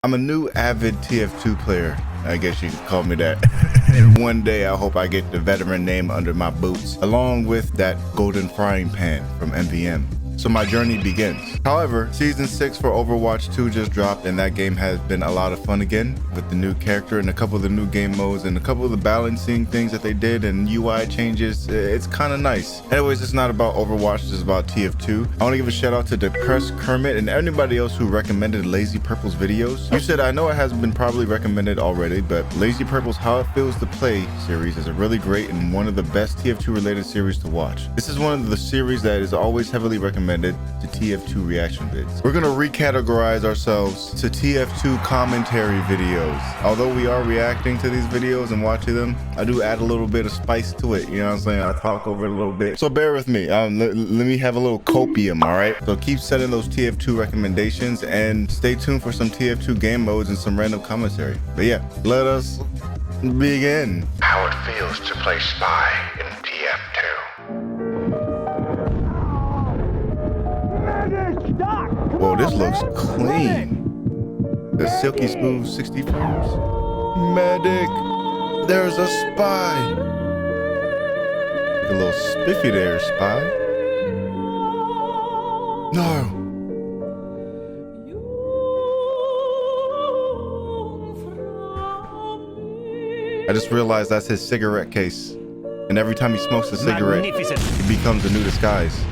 I'm a new avid TF2 player. I guess you could call me that. And one day I hope I get the veteran name under my boots, along with that golden frying pan from MVM. So my journey begins. However, Season 6 for Overwatch 2 just dropped, and that game has been a lot of fun again with the new character and a couple of the new game modes and a couple of the balancing things that they did and UI changes. It's kind of nice. Anyways, it's not about Overwatch, it's about TF2. I want to give a shout out to Depressed Kermit and anybody else who recommended LazyPurple's videos. You said, I know it has been probably recommended already, but LazyPurple's How It Feels to Play series is a really great and one of the best TF2 related series to watch. This is one of the series that is always heavily recommended to TF2 reaction vids. We're gonna recategorize ourselves to TF2 commentary videos. Although we are reacting to these videos and watching them, I do add a little bit of spice to it. You know what I'm saying? I talk over it a little bit. So bear with me. Let me have a little copium, all right? So keep sending those TF2 recommendations and stay tuned for some TF2 game modes and some random commentary. But yeah, let us begin. How it feels to play Spy in TF2. Whoa, this looks clean. The silky smooth 60 frames. Medic, there's a spy. A little spiffy there, spy. No. I just realized that's his cigarette case. And every time he smokes a cigarette, it becomes a new disguise.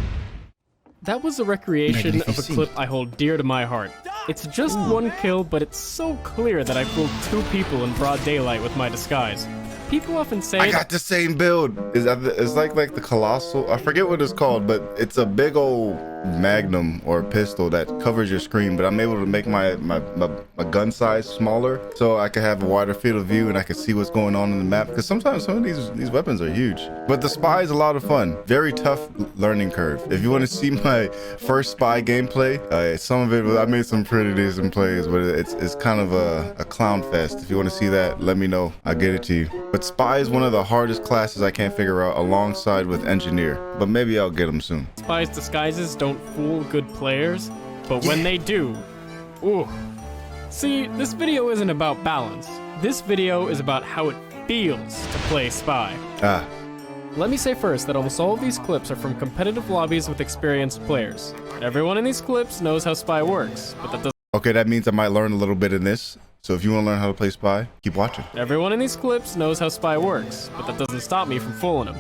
That was a recreation of a clip I hold dear to my heart. It's just one kill, but it's so clear that I fooled two people in broad daylight with my disguise. People often say I got the same build. It's like the colossal. I forget what it's called, but it's a big old magnum or pistol that covers your screen. But I'm able to make my gun size smaller so I can have a wider field of view and I can see what's going on in the map. Because sometimes some of these weapons are huge. But the spy is a lot of fun. Very tough learning curve. If you want to see my first spy gameplay, some of it I made some pretty decent plays, but it's kind of a clown fest. If you want to see that, let me know. I'll get it to you. But spy is one of the hardest classes I can't figure out alongside with engineer, but maybe I'll get them soon. Spy's disguises don't fool good players, but when they do, ooh. See, this video isn't about balance. This video is about how it feels to play spy. Let me say first that almost all of these clips are from competitive lobbies with experienced players. Everyone in these clips knows how spy works, but that doesn't. Okay, that means I might learn a little bit in this. So if you want to learn how to play spy, keep watching. Everyone in these clips knows how spy works, but that doesn't stop me from fooling them.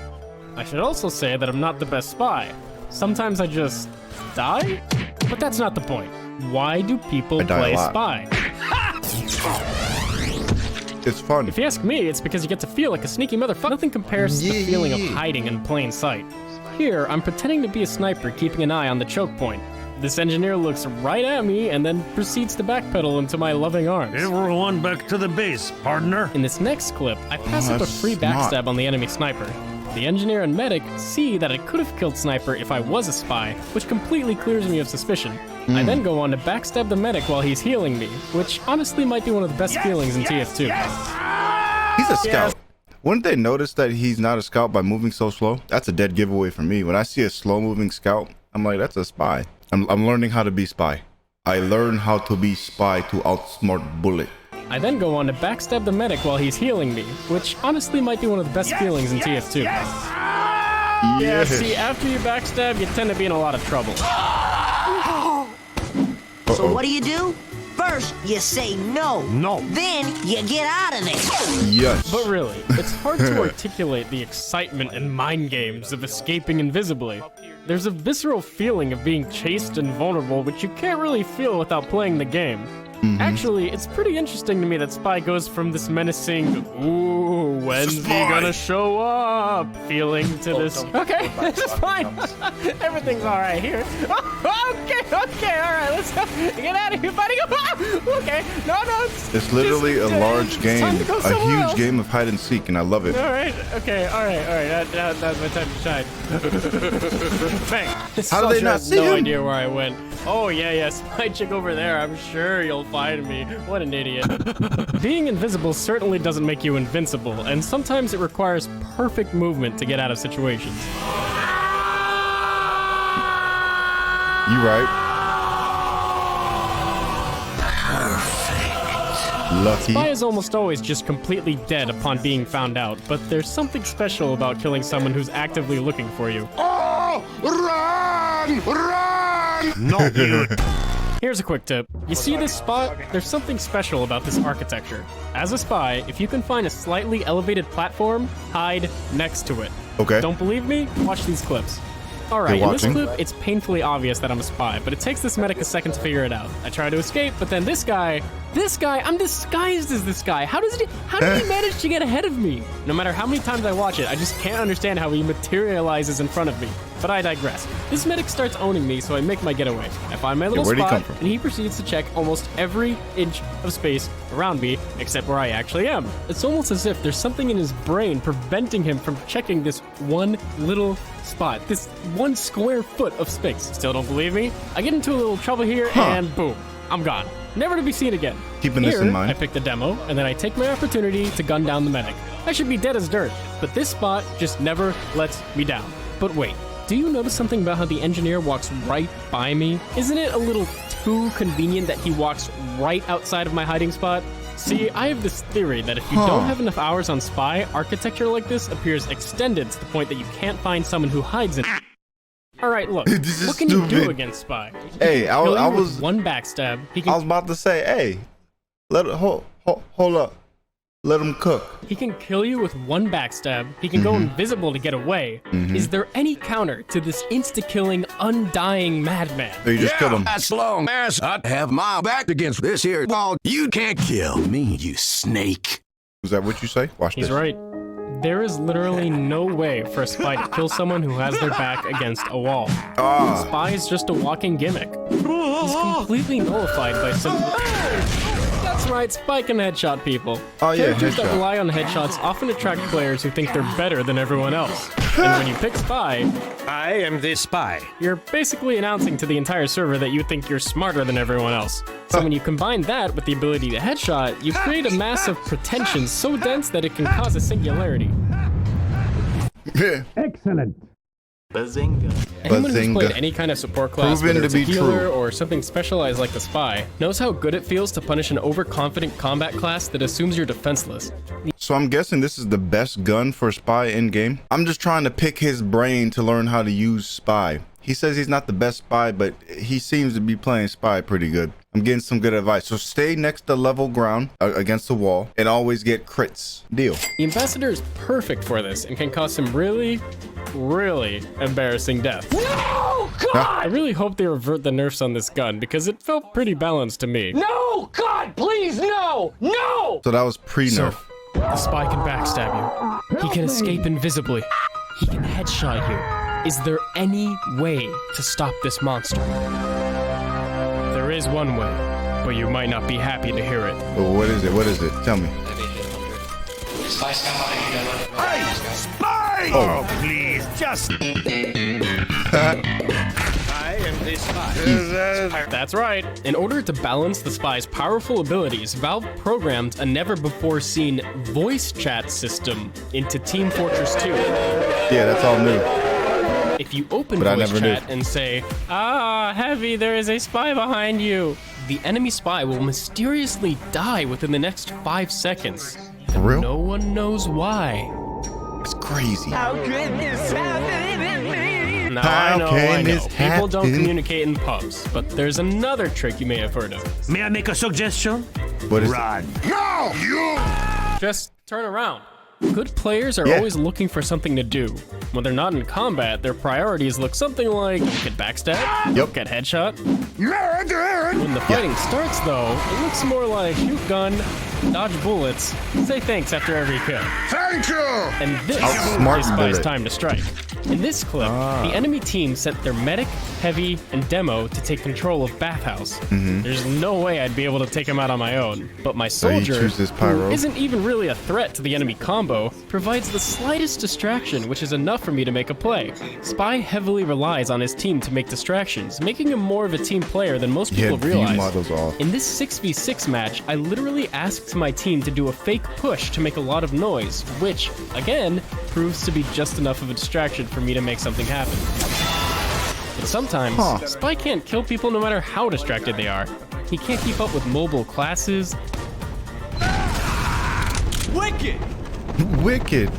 I should also say that I'm not the best spy. Sometimes I just die? But that's not the point. Why do people play spy? It's fun. If you ask me, it's because you get to feel like a sneaky motherfucker. Nothing compares to the feeling of hiding in plain sight. Here, I'm pretending to be a sniper keeping an eye on the choke point. This engineer looks right at me and then proceeds to backpedal into my loving arms. Everyone back to the base, partner. In this next clip, I pass up a free backstab on the enemy sniper. The engineer and medic see that I could have killed Sniper if I was a spy, which completely clears me of suspicion. I then go on to backstab the medic while he's healing me, which honestly might be one of the best feelings in TF2. He's a scout. Wouldn't they notice that he's not a scout by moving so slow? That's a dead giveaway for me. When I see a slow moving scout, I'm like, that's a spy. I'm learning how to be spy. I learn how to be spy to outsmart bullet. I then go on to backstab the medic while he's healing me, which honestly might be one of the best feelings in TF2. Yeah, see, after you backstab, you tend to be in a lot of trouble. So what do? First, you say no. No. Then, you get out of there. Yes. But really, it's hard to articulate the excitement and mind games of escaping invisibly. There's a visceral feeling of being chased and vulnerable, which you can't really feel without playing the game. Actually, it's pretty interesting to me that Spy goes from this menacing, ooh, when's he gonna show up, feeling to this, okay, this is fine, everything's alright here. Okay, alright, let's go, get out of here, buddy, okay, no, it's literally a large game, a huge game of hide and seek, and I love it. Alright, okay, alright, that's my time to shine. Bang. How did they not see no him? idea where I went. Oh, yeah, Spy chick over there, I'm sure you'll find me. What an idiot. Being invisible certainly doesn't make you invincible, and sometimes it requires perfect movement to get out of situations. You right. Perfect. Lucky. Spy is almost always just completely dead upon being found out, but there's something special about killing someone who's actively looking for you. Oh, run! Run! No, you. Here's a quick tip. You see this spot? There's something special about this architecture. As a spy, if you can find a slightly elevated platform, hide next to it. Okay. Don't believe me? Watch these clips. Alright, You're in this watching? clip, it's painfully obvious that I'm a spy, but it takes this medic a second to figure it out. I try to escape, but then this guy, I'm disguised as this guy. How did he manage to get ahead of me? No matter how many times I watch it, I just can't understand how he materializes in front of me. But I digress. This medic starts owning me, so I make my getaway. I find my little where'd he spot, come from? and he proceeds to check almost every inch of space around me, except where I actually am. It's almost as if there's something in his brain preventing him from checking this one little spot, this 1 square foot of space. Still don't believe me? I get into a little trouble here, and boom, I'm gone. Never to be seen again. Keeping this Here, in mind. I pick the demo, and then I take my opportunity to gun down the medic. I should be dead as dirt, but this spot just never lets me down. But wait, do you notice something about how the engineer walks right by me? Isn't it a little too convenient that he walks right outside of my hiding spot? See, I have this theory that if you don't have enough hours on Spy, architecture like this appears extended to the point that you can't find someone who hides in it. Alright, look, This is what can you do stupid. against Spy? Hey, I Kill you with was one backstab. He can about to say, hey, hold up, let him cook. He can kill you with one backstab. He can go invisible to get away. Is there any counter to this insta-killing, undying madman? So you just killed him. As long as I have my back against this here wall, you can't kill me, you snake. Was that what you say? Watch He's this. right. There is literally no way for a spy to kill someone who has their back against a wall. Ah, Spy is just a walking gimmick. He's completely nullified by simple... That's right, Spy can headshot people. Oh, yeah, Characters that headshot. rely on headshots often attract players who think they're better than everyone else. And when you pick Spy, I am the spy. you're basically announcing to the entire server that you think you're smarter than everyone else. So when you combine that with the ability to headshot, you create a mass of pretension so dense that it can cause a singularity. yeah. Excellent. Anyone who's Bazinga. played any kind of support class, Proven whether to it's a be healer true. or something specialized like the Spy, knows how good it feels to punish an overconfident combat class that assumes you're defenseless. So I'm guessing this is the best gun for Spy in game. I'm just trying to pick his brain to learn how to use Spy. He says he's not the best spy, but he seems to be playing Spy pretty good. I'm getting some good advice. So stay next to level ground against the wall and always get crits. Deal. The Ambassador is perfect for this and can cause some really embarrassing deaths. No! God! I really hope they revert the nerfs on this gun because it felt pretty balanced to me. No! God, please, no! No! So that was pre-nerf. The Spy can backstab you. He can escape invisibly. He can headshot you. Is there any way to stop this monster? There is one way, but you might not be happy to hear it. Oh, what is it? What is it? Tell me. Hey, spy! Oh, please, just. I am the spy. That's right. In order to balance the Spy's powerful abilities, Valve programmed a never-before-seen voice chat system into Team Fortress 2. Yeah, that's all new. If you open But I voice never knew. chat and say, "Ah, Heavy, there is a spy behind you," the enemy spy will mysteriously die within the next 5 seconds. For real? No one knows why. It's crazy. Now, How I know. can this People don't happen? communicate in pubs, but there's another trick you may have heard of. May I make a suggestion? What is it? Run. No! You! Just turn around. Good players are Yeah. always looking for something to do. When they're not in combat, their priorities look something like get backstab, Yep. get headshot. Murder! When the fighting starts, though, it looks more like shoot gun, dodge bullets, say thanks after every kill. Thank you! And this Outsmart is Spy's bullet. time to strike. In this clip, the enemy team sent their medic, heavy, and demo to take control of Bathhouse. There's no way I'd be able to take him out on my own, but my he soldier, chooses who Pyro. isn't even really a threat to the enemy combo, provides the slightest distraction, which is enough for me to make a play. Spy heavily relies on his team to make distractions, making him more of a team player than most He people had view realize. models off. In this 6v6 match, I literally asked my team to do a fake push to make a lot of noise, which, again, proves to be just enough of a distraction for me to make something happen. But sometimes, Spy can't kill people no matter how distracted they are. He can't keep up with mobile classes, Wicked! Wicked.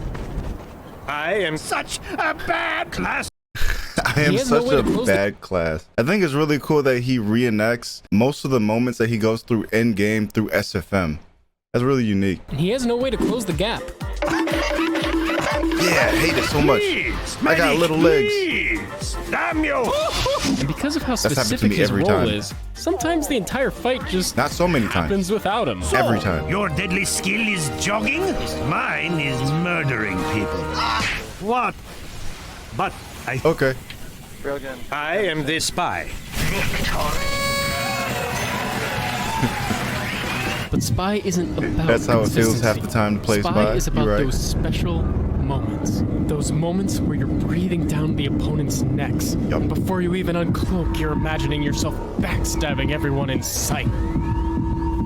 I am such a bad class. I am He has no such way a to close bad class. I think it's really cool that he reenacts most of the moments that he goes through in game through SFM. That's really unique. He has no way to close the gap. Yeah, I hate it so much. I got little legs. Damn you! And because of how happened to specific me his every role time. is, sometimes the entire fight just Not so many happens times. without him. Every time. Your deadly skill is jogging? Mine is murdering people. What? But Okay. I am the spy. But Spy isn't about That's how it feels half consistency. the time to play Spy. Is about You're right. those special moments. Those moments where you're breathing down the opponent's necks. Yup. Before you even uncloak, you're imagining yourself backstabbing everyone in sight.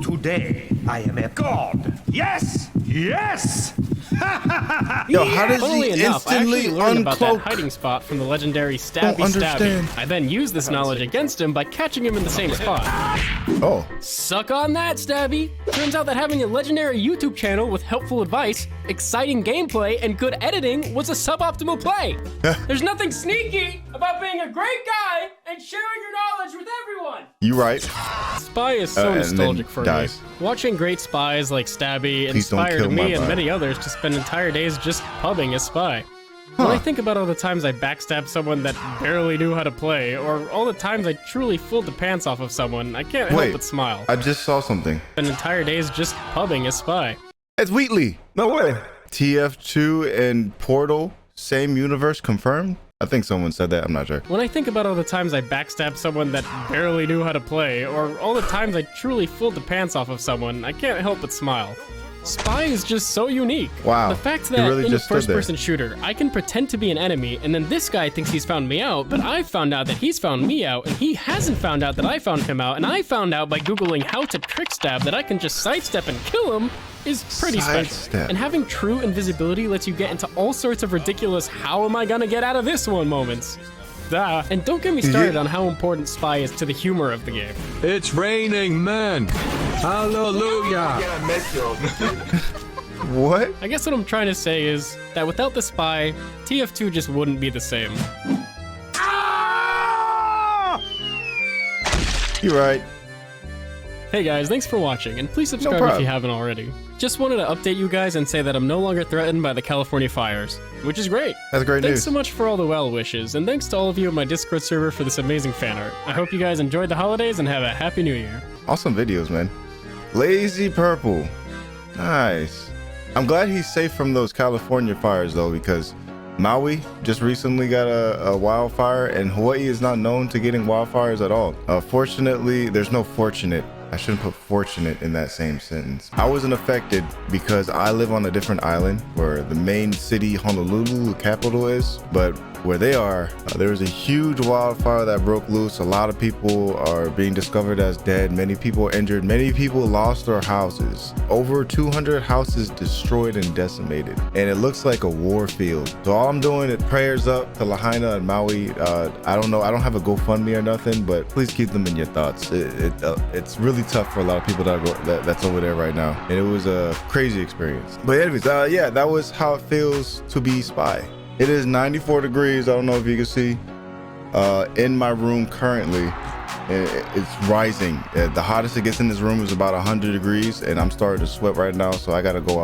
Today, I am a god. Yes! Yes! Yo, how does Funnily he enough, I instantly actually learned about that uncloak? hiding spot from the legendary Don't Stabby understand. Stabby. I then used this knowledge against him by catching him in the same spot. Oh, Suck on that, Stabby! Turns out that having a legendary YouTube channel with helpful advice, exciting gameplay, and good editing was a suboptimal play. There's nothing sneaky about being a great guy and sharing your knowledge with everyone. you right. Spy is so and then nostalgic for dies. me. Watching great spies like Stabby Please don't inspired kill my me and vibe. many others to spend entire days just pubbing as Spy. When I think about all the times I backstabbed someone that barely knew how to play, or all the times I truly fooled the pants off of someone, I can't help Wait, but smile. I just saw something. Spend entire days just pubbing as Spy. It's Wheatley. No way. TF2 and Portal, same universe confirmed? I think someone said that. I'm not sure. When I think about all the times I backstabbed someone that barely knew how to play, or all the times I truly fooled the pants off of someone, I can't help but smile. Spy is just so unique. Wow, The fact he that really in a just stood there. first-person shooter, I can pretend to be an enemy, and then this guy thinks he's found me out, but I found out that he's found me out, and he hasn't found out that I found him out, and I found out by Googling how to trick stab that I can just sidestep and kill him is pretty special. Sidestep. And having true invisibility lets you get into all sorts of ridiculous how am I gonna get out of this one moments. And don't get me started on how important Spy is to the humor of the game. It's raining men. Hallelujah. What? I guess what I'm trying to say is that without the Spy, TF2 just wouldn't be the same. You're right. Hey guys, thanks for watching, and please subscribe if problem. you haven't already. Just wanted to update you guys and say that I'm no longer threatened by the California fires, which is great. That's great Thanks news. so much for all the well wishes, and thanks to all of you on my Discord server for this amazing fan art. I hope you guys enjoyed the holidays and have a happy new year. Awesome videos, man. LazyPurple. Nice. I'm glad he's safe from those California fires, though, because Maui just recently got a wildfire, and Hawaii is not known to getting wildfires at all. Fortunately, there's no fortunate. I shouldn't put fortunate in that same sentence. I wasn't affected because I live on a different island where the main city, Honolulu, the capital is, but where they are, there was a huge wildfire that broke loose. A lot of people are being discovered as dead. Many people injured. Many people lost their houses. Over 200 houses destroyed and decimated. And it looks like a war field. So all I'm doing is prayers up to Lahaina and Maui. I don't know. I don't have a GoFundMe or nothing, but please keep them in your thoughts. It's really tough for a lot of people that's over there right now. And it was a crazy experience. But anyways, yeah, that was how it feels to be Spy. It is 94 degrees. I don't know if you can see in my room currently. It's rising. The hottest it gets in this room is about 100 degrees, and I'm starting to sweat right now, so I gotta go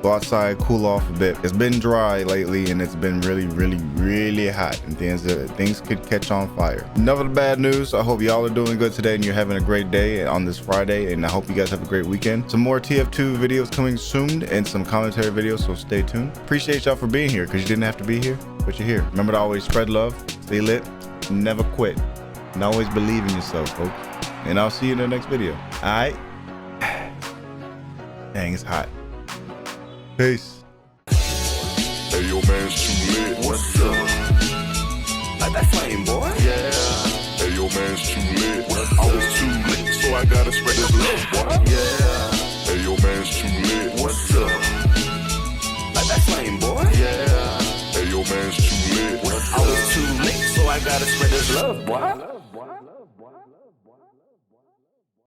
outside, cool off a bit. It's been dry lately, and it's been really hot, and things could catch on fire. Enough of the bad news. I hope y'all are doing good today and you're having a great day on this Friday, and I hope you guys have a great weekend. Some more TF2 videos coming soon and some commentary videos, so stay tuned. Appreciate y'all for being here, because you didn't have to be here, but you're here. Remember to always spread love, stay lit, never quit, and always believe in yourself, folks. And I'll see you in the next video. All right? Dang, it's hot. Peace. Hey, yo, MansTooLit. What's up? Like that flame, boy. Yeah. Hey, yo, MansTooLit. I was too lit, so I gotta spread this love, boy. Yeah. Hey, yo, MansTooLit. What's up? Like that flame, boy. Yeah. Hey, yo, MansTooLit. I was too lit, so I gotta spread this love, boy.